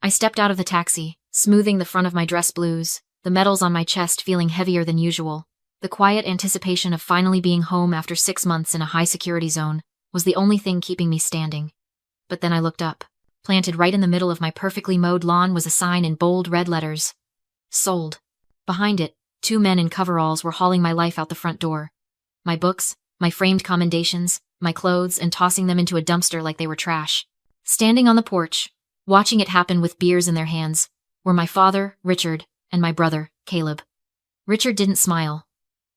I stepped out of the taxi, smoothing the front of my dress blues, the medals on my chest feeling heavier than usual. The quiet anticipation of finally being home after 6 months in a high-security zone was the only thing keeping me standing. But then I looked up. Planted right in the middle of my perfectly mowed lawn was a sign in bold red letters. Sold. Behind it, 2 men in coveralls were hauling my life out the front door. My books, my framed commendations, my clothes, and tossing them into a dumpster like they were trash. Standing on the porch, watching it happen with beers in their hands, were my father, Richard, and my brother, Caleb. Richard didn't smile.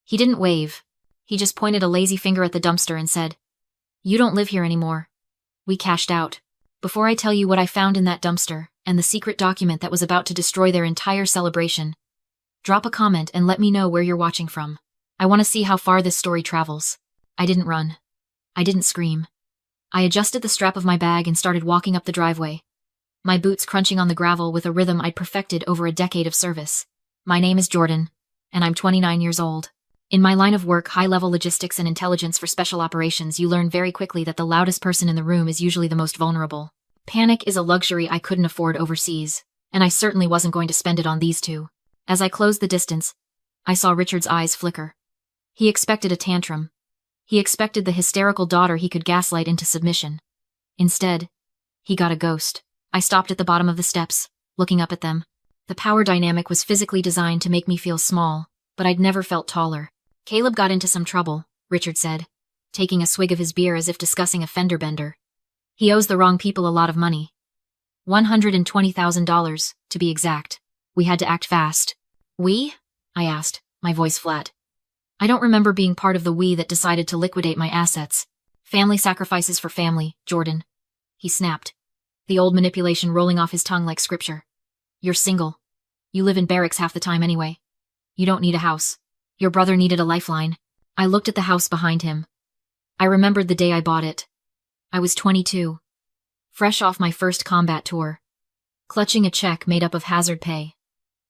He didn't wave. He just pointed a lazy finger at the dumpster and said, "You don't live here anymore." We cashed out. Before I tell you what I found in that dumpster, and the secret document that was about to destroy their entire celebration, drop a comment and let me know where you're watching from. I want to see how far this story travels. I didn't run. I didn't scream. I adjusted the strap of my bag and started walking up the driveway, my boots crunching on the gravel with a rhythm I'd perfected over a decade of service. My name is Jordan, and I'm 29 years old. In my line of work, high-level logistics and intelligence for special operations, you learn very quickly that the loudest person in the room is usually the most vulnerable. Panic is a luxury I couldn't afford overseas, and I certainly wasn't going to spend it on these two. As I closed the distance, I saw Richard's eyes flicker. He expected a tantrum. He expected the hysterical daughter he could gaslight into submission. Instead, he got a ghost. I stopped at the bottom of the steps, looking up at them. The power dynamic was physically designed to make me feel small, but I'd never felt taller. "Caleb got into some trouble," Richard said, taking a swig of his beer as if discussing a fender bender. "He owes the wrong people a lot of money. $120,000, to be exact. We had to act fast." "We?" I asked, my voice flat. I don't remember being part of the we that decided to liquidate my assets. Family sacrifices for family, Jordan. He snapped, the old manipulation rolling off his tongue like scripture. "You're single. You live in barracks half the time anyway. You don't need a house. Your brother needed a lifeline." I looked at the house behind him. I remembered the day I bought it. I was 22, fresh off my first combat tour, clutching a check made up of hazard pay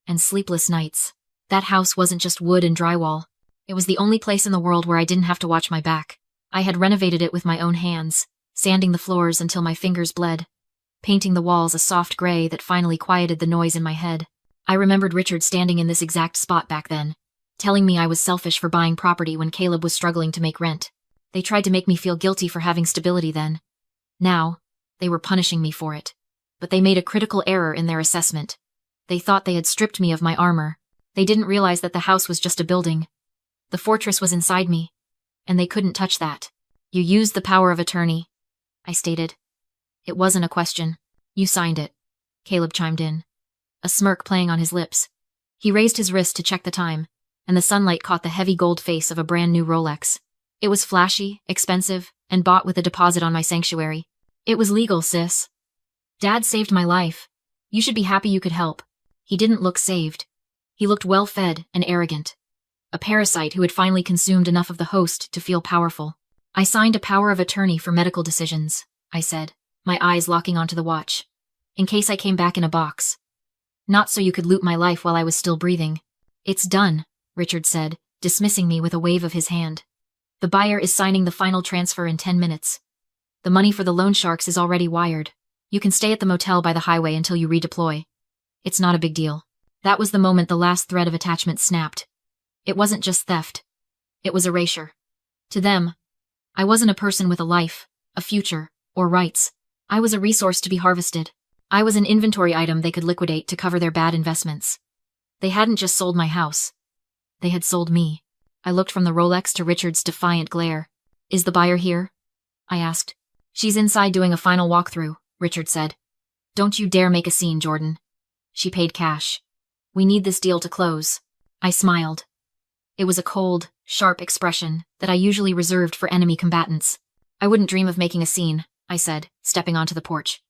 and sleepless nights. That house wasn't just wood and drywall. It was the only place in the world where I didn't have to watch my back. I had renovated it with my own hands, sanding the floors until my fingers bled, painting the walls a soft gray that finally quieted the noise in my head. I remembered Richard standing in this exact spot back then, telling me I was selfish for buying property when Caleb was struggling to make rent. They tried to make me feel guilty for having stability then. Now, they were punishing me for it. But they made a critical error in their assessment. They thought they had stripped me of my armor. They didn't realize that the house was just a building. The fortress was inside me, and they couldn't touch that. "You used the power of attorney," I stated. "It wasn't a question. You signed it," Caleb chimed in, a smirk playing on his lips. He raised his wrist to check the time, and the sunlight caught the heavy gold face of a brand new Rolex. It was flashy, expensive, and bought with a deposit on my sanctuary. "It was legal, sis. Dad saved my life. You should be happy you could help." He didn't look saved. He looked well-fed and arrogant. A parasite who had finally consumed enough of the host to feel powerful. "I signed a power of attorney for medical decisions," I said, my eyes locking onto the watch. "In case I came back in a box. Not so you could loot my life while I was still breathing." "It's done," Richard said, dismissing me with a wave of his hand. "The buyer is signing the final transfer in 10 minutes. The money for the loan sharks is already wired. You can stay at the motel by the highway until you redeploy. It's not a big deal." That was the moment the last thread of attachment snapped. It wasn't just theft. It was erasure. To them, I wasn't a person with a life, a future, or rights. I was a resource to be harvested. I was an inventory item they could liquidate to cover their bad investments. They hadn't just sold my house. They had sold me. I looked from the Rolex to Richard's defiant glare. "Is the buyer here?" I asked. "She's inside doing a final walkthrough," Richard said. "Don't you dare make a scene, Jordan. She paid cash. We need this deal to close." I smiled. It was a cold, sharp expression that I usually reserved for enemy combatants. "I wouldn't dream of making a scene," I said, stepping onto the porch.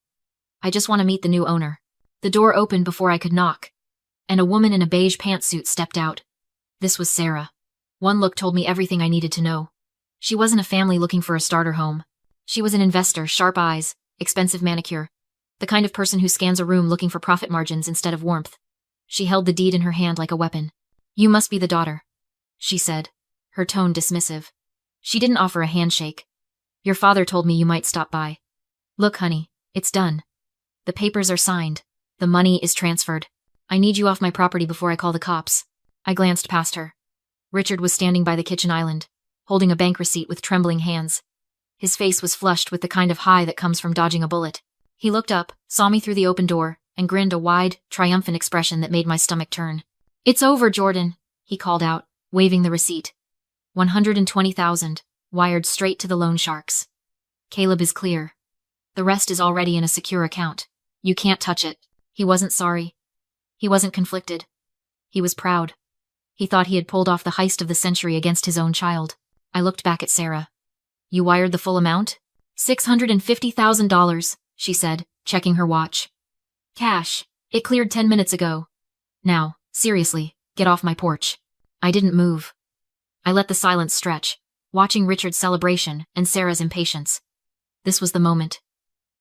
"I just want to meet the new owner." The door opened before I could knock, and a woman in a beige pantsuit stepped out. This was Sarah. One look told me everything I needed to know. She wasn't a family looking for a starter home. She was an investor, sharp eyes, expensive manicure, the kind of person who scans a room looking for profit margins instead of warmth. She held the deed in her hand like a weapon. "You must be the daughter," she said, her tone dismissive. She didn't offer a handshake. "Your father told me you might stop by. Look, honey, it's done. The papers are signed." The money is transferred. I need you off my property before I call the cops. I glanced past her. Richard was standing by the kitchen island, holding a bank receipt with trembling hands. His face was flushed with the kind of high that comes from dodging a bullet. He looked up, saw me through the open door, and grinned a wide, triumphant expression that made my stomach turn. "It's over, Jordan," he called out, waving the receipt. 120,000, wired straight to the loan sharks. Caleb is clear. The rest is already in a secure account. You can't touch it. He wasn't sorry. He wasn't conflicted. He was proud. He thought he had pulled off the heist of the century against his own child. I looked back at Sarah. "You wired the full amount?" $650,000, she said, checking her watch. "Cash. It cleared 10 minutes ago. Now, seriously, get off my porch." I didn't move. I let the silence stretch, watching Richard's celebration and Sarah's impatience. This was the moment.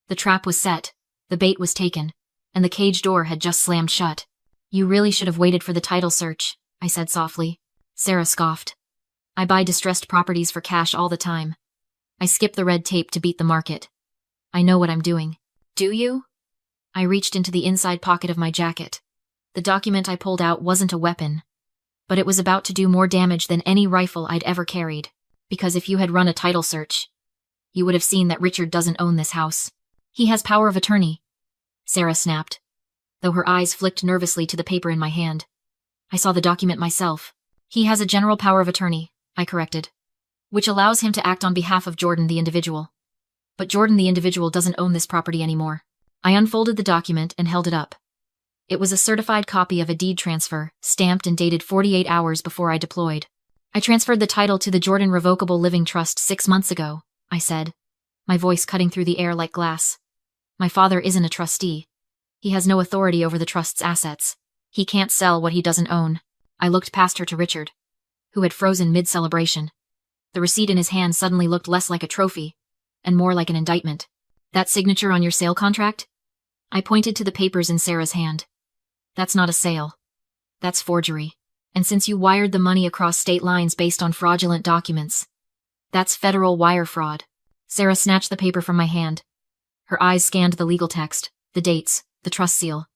The trap was set, the bait was taken, and the cage door had just slammed shut. "You really should have waited for the title search," I said softly. Sarah scoffed. "I buy distressed properties for cash all the time. I skip the red tape to beat the market. I know what I'm doing." "Do you?" I reached into the inside pocket of my jacket. The document I pulled out wasn't a weapon, but it was about to do more damage than any rifle I'd ever carried, because if you had run a title search, you would have seen that Richard doesn't own this house. He has power of attorney. Sarah snapped, though her eyes flicked nervously to the paper in my hand. I saw the document myself. "He has a general power of attorney," I corrected, "which allows him to act on behalf of Jordan the individual. But Jordan the individual doesn't own this property anymore." I unfolded the document and held it up. It was a certified copy of a deed transfer, stamped and dated 48 hours before I deployed. "I transferred the title to the Jordan Revocable Living Trust 6 months ago," I said, my voice cutting through the air like glass. "My father isn't a trustee. He has no authority over the trust's assets. He can't sell what he doesn't own." I looked past her to Richard, who had frozen mid-celebration. The receipt in his hand suddenly looked less like a trophy, and more like an indictment. "That signature on your sale contract?" I pointed to the papers in Sarah's hand. "That's not a sale. That's forgery. And since you wired the money across state lines based on fraudulent documents, that's federal wire fraud." Sarah snatched the paper from my hand. Her eyes scanned the legal text, the dates, the trust seal.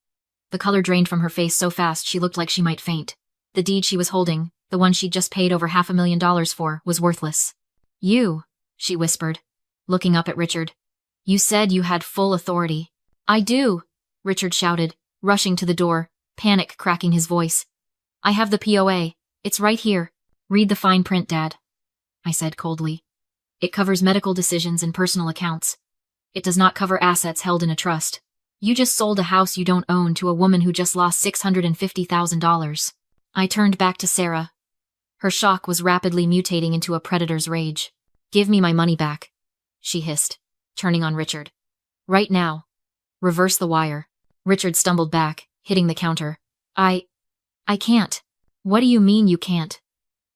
The color drained from her face so fast she looked like she might faint. The deed she was holding, the one she'd just paid over $500,000 for, was worthless. "You," she whispered, looking up at Richard. "You said you had full authority." "I do," Richard shouted, rushing to the door, panic cracking his voice. "I have the POA. It's right here. Read the fine print, Dad," I said coldly. "It covers medical decisions and personal accounts. It does not cover assets held in a trust. You just sold a house you don't own to a woman who just lost $650,000. I turned back to Sarah. Her shock was rapidly mutating into a predator's rage. "Give me my money back," she hissed, turning on Richard. "Right now. Reverse the wire." Richard stumbled back, hitting the counter. I can't." "What do you mean you can't?"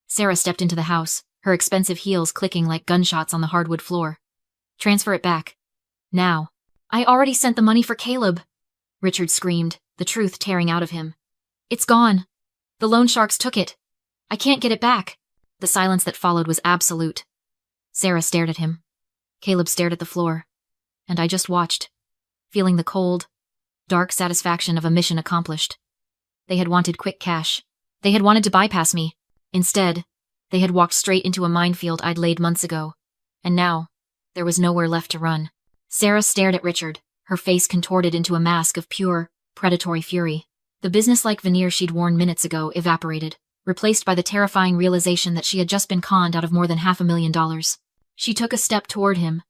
Sarah stepped into the house, her expensive heels clicking like gunshots on the hardwood floor. "Transfer it back. Now." "I already sent the money for Caleb," Richard screamed, the truth tearing out of him. "It's gone. The loan sharks took it. I can't get it back." The silence that followed was absolute. Sarah stared at him. Caleb stared at the floor. And I just watched, feeling the cold, dark satisfaction of a mission accomplished. They had wanted quick cash. They had wanted to bypass me. Instead, they had walked straight into a minefield I'd laid months ago. And now, there was nowhere left to run. Sarah stared at Richard, her face contorted into a mask of pure, predatory fury. The businesslike veneer she'd worn minutes ago evaporated, replaced by the terrifying realization that she had just been conned out of more than $500,000. She took a step toward him,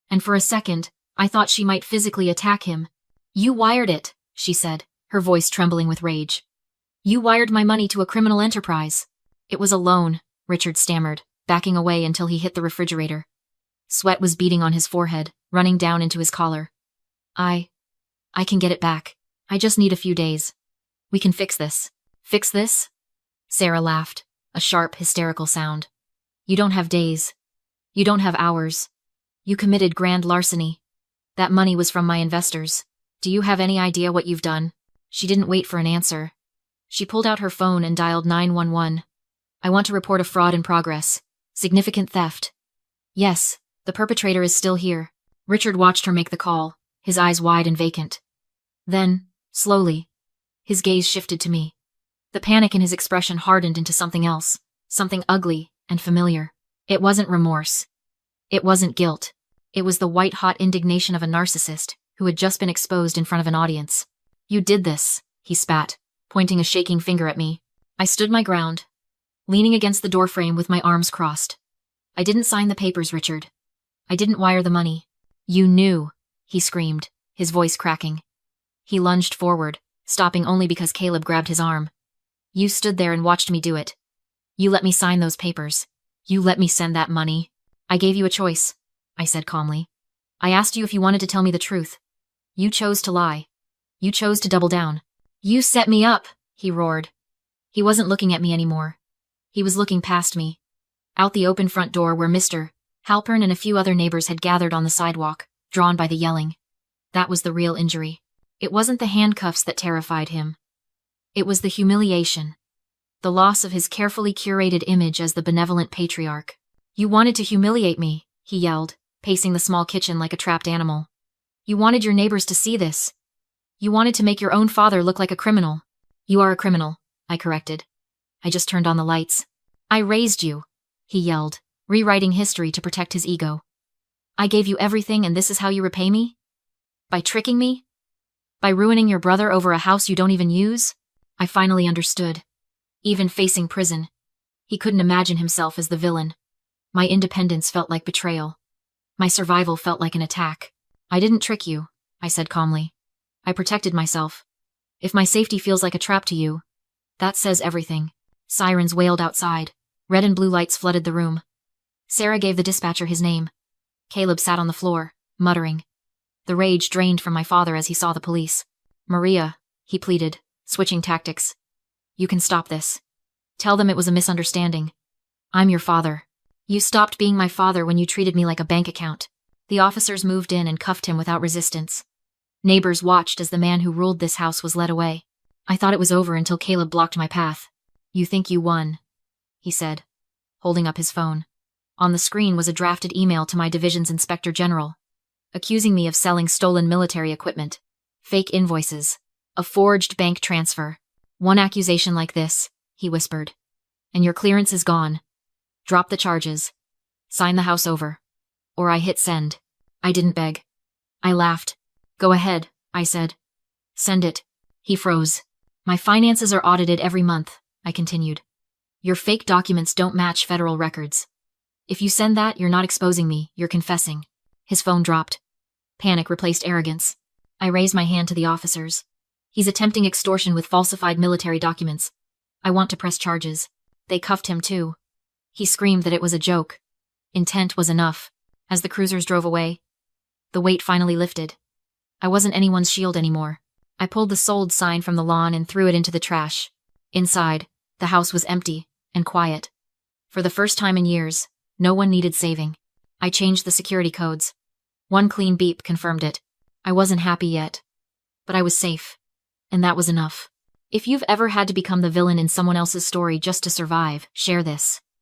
and for a second, I thought she might physically attack him. "You wired it," she said, her voice trembling with rage. "You wired my money to a criminal enterprise." "It was a loan," Richard stammered, backing away until he hit the refrigerator. Sweat was beading on his forehead, running down into his collar. I can get it back. I just need a few days. We can fix this." "Fix this?" Sarah laughed, a sharp, hysterical sound. "You don't have days. You don't have hours. You committed grand larceny. That money was from my investors. Do you have any idea what you've done?" She didn't wait for an answer. She pulled out her phone and dialed 911. "I want to report a fraud in progress. Significant theft." "Yes, the perpetrator is still here." Richard watched her make the call, his eyes wide and vacant. Then, Slowly, his gaze shifted to me. The panic in his expression hardened into something else, something ugly and familiar. It wasn't remorse. It wasn't guilt. It was the white-hot indignation of a narcissist who had just been exposed in front of an audience. You did this, he spat, pointing a shaking finger at me. I stood my ground, leaning against the doorframe with my arms crossed. I didn't sign the papers, Richard. I didn't wire the money. You knew, he screamed, his voice cracking. He lunged forward, stopping only because Caleb grabbed his arm. You stood there and watched me do it. You let me sign those papers. You let me send that money. I gave you a choice, I said calmly. I asked you if you wanted to tell me the truth. You chose to lie. You chose to double down. You set me up, he roared. He wasn't looking at me anymore. He was looking past me, out the open front door where Mr. Halpern and a few other neighbors had gathered on the sidewalk, drawn by the yelling. That was the real injury. It wasn't the handcuffs that terrified him. It was the humiliation. The loss of his carefully curated image as the benevolent patriarch. You wanted to humiliate me, he yelled, pacing the small kitchen like a trapped animal. You wanted your neighbors to see this. You wanted to make your own father look like a criminal. You are a criminal, I corrected. I just turned on the lights. I raised you, he yelled, rewriting history to protect his ego. I gave you everything and this is how you repay me? By tricking me? By ruining your brother over a house you don't even use? I finally understood. Even facing prison, he couldn't imagine himself as the villain. My independence felt like betrayal. My survival felt like an attack. I didn't trick you, I said calmly. I protected myself. If my safety feels like a trap to you, that says everything. Sirens wailed outside. Red and blue lights flooded the room. Sarah gave the dispatcher his name. Caleb sat on the floor, muttering. The rage drained from my father as he saw the police. Maria, he pleaded, switching tactics. You can stop this. Tell them it was a misunderstanding. I'm your father. You stopped being my father when you treated me like a bank account. The officers moved in and cuffed him without resistance. Neighbors watched as the man who ruled this house was led away. I thought it was over until Caleb blocked my path. You think you won, he said, holding up his phone. On the screen was a drafted email to my division's inspector general, accusing me of selling stolen military equipment, fake invoices, a forged bank transfer. One accusation like this, he whispered, and your clearance is gone. Drop the charges. Sign the house over. Or I hit send. I didn't beg. I laughed. Go ahead, I said. Send it. He froze. My finances are audited every month, I continued. Your fake documents don't match federal records. If you send that, you're not exposing me, you're confessing. His phone dropped. Panic replaced arrogance. I raised my hand to the officers. He's attempting extortion with falsified military documents. I want to press charges. They cuffed him too. He screamed that it was a joke. Intent was enough. As the cruisers drove away, the weight finally lifted. I wasn't anyone's shield anymore. I pulled the sold sign from the lawn and threw it into the trash. Inside, the house was empty and quiet. For the first time in years, no one needed saving. I changed the security codes. One clean beep confirmed it. I wasn't happy yet, but I was safe. And that was enough. If you've ever had to become the villain in someone else's story just to survive, share this.